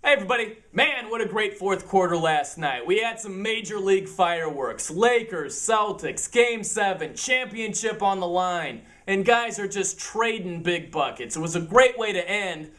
Hey everybody, man, what a great fourth quarter last night. We had some major league fireworks. Lakers, Celtics, Game 7, championship on the line. And guys are just trading big buckets. It was a great way to end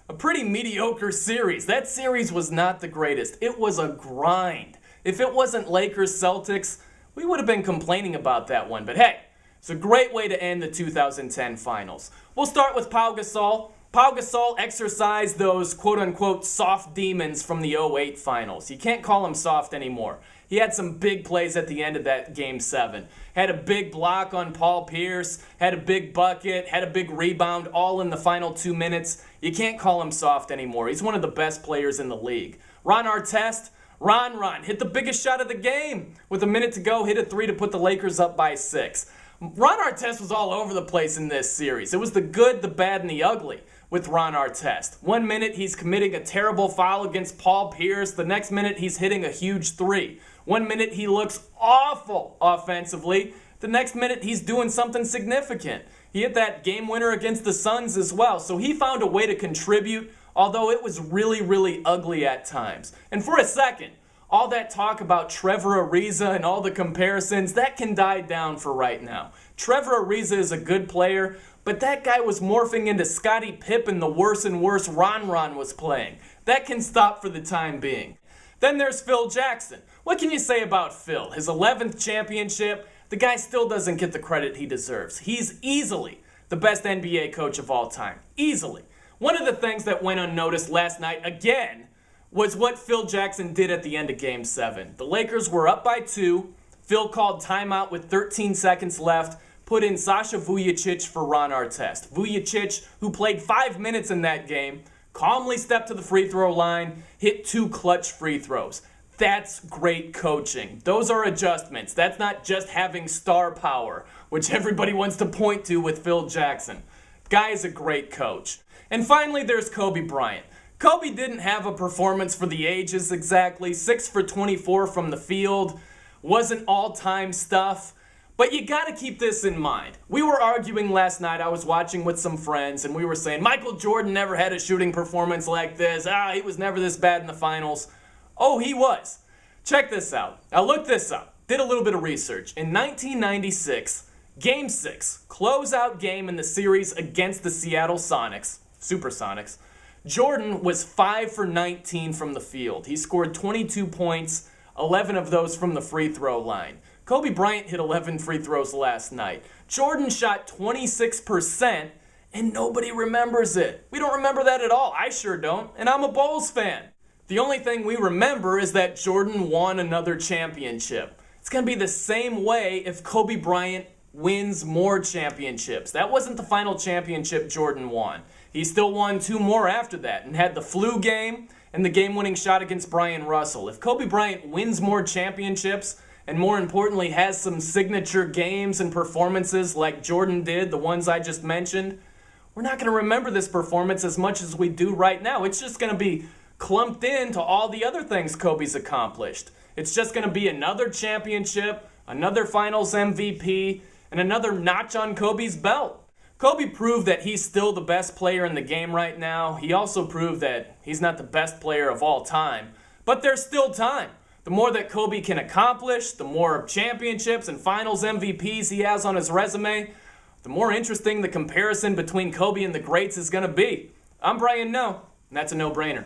a pretty mediocre series. That series was not the greatest. It was a grind. If it wasn't Lakers, Celtics, we would have been complaining about that one. But hey, it's a great way to end the 2010 finals. We'll start with Pau Gasol. Pau Gasol exercised those quote-unquote soft demons from the 08 finals. You can't call him soft anymore. He had some big plays at the end of that Game 7. Had a big block on Paul Pierce, had a big bucket, had a big rebound, all in the final 2 minutes. You can't call him soft anymore. He's one of the best players in the league. Ron Artest, Ron hit the biggest shot of the game. With a minute to go, hit a three to put the Lakers up by 6. Ron Artest was all over the place in this series. It was the good, the bad, and the ugly with Ron Artest. 1 minute he's committing a terrible foul against Paul Pierce. The next minute he's hitting a huge three. 1 minute he looks awful offensively. The next minute he's doing something significant. He hit that game winner against the Suns as well. So he found a way to contribute, although it was really ugly at times. And for a second, all that talk about Trevor Ariza and all the comparisons, that can die down for right now. Trevor Ariza is a good player, but that guy was morphing into Scottie Pippen the worse and worse Ron was playing. That can stop for the time being. Then there's Phil Jackson. What can you say about Phil? His 11th championship, the guy still doesn't get the credit he deserves. He's easily the best NBA coach of all time. Easily. One of the things that went unnoticed last night, again, was what Phil Jackson did at the end of Game 7. The Lakers were up by 2. Phil called timeout with 13 seconds left, put in Sasha Vujacic for Ron Artest. Vujacic, who played 5 minutes in that game, calmly stepped to the free throw line, hit 2 clutch free throws. That's great coaching. Those are adjustments. That's not just having star power, which everybody wants to point to with Phil Jackson. Guy is a great coach. And finally, there's Kobe Bryant. Kobe didn't have a performance for the ages exactly. 6 for 24 from the field. Wasn't all-time stuff. But you got to keep this in mind. We were arguing last night. I was watching with some friends, and we were saying, Michael Jordan never had a shooting performance like this. He was never this bad in the finals. Oh, he was. Check this out. I looked this up. Did a little bit of research. In 1996, Game 6, closeout game in the series against the Seattle Supersonics, Jordan was 5 for 19 from the field. He scored 22 points, 11 of those from the free throw line. Kobe Bryant hit 11 free throws last night. Jordan shot 26%, and nobody remembers it. We don't remember that at all. I sure don't, and I'm a Bulls fan. The only thing we remember is that Jordan won another championship. It's going to be the same way if Kobe Bryant wins more championships. That wasn't the final championship Jordan won. He still won 2 more after that and had the flu game and the game-winning shot against Brian Russell. If Kobe Bryant wins more championships and more importantly has some signature games and performances like Jordan did, the ones I just mentioned, we're not going to remember this performance as much as we do right now. It's just going to be clumped into all the other things Kobe's accomplished. It's just going to be another championship, another finals MVP, and another notch on Kobe's belt. Kobe proved that he's still the best player in the game right now. He also proved that he's not the best player of all time. But there's still time. The more that Kobe can accomplish, the more championships and finals MVPs he has on his resume, the more interesting the comparison between Kobe and the greats is going to be. I'm Brian No, and that's a no-brainer.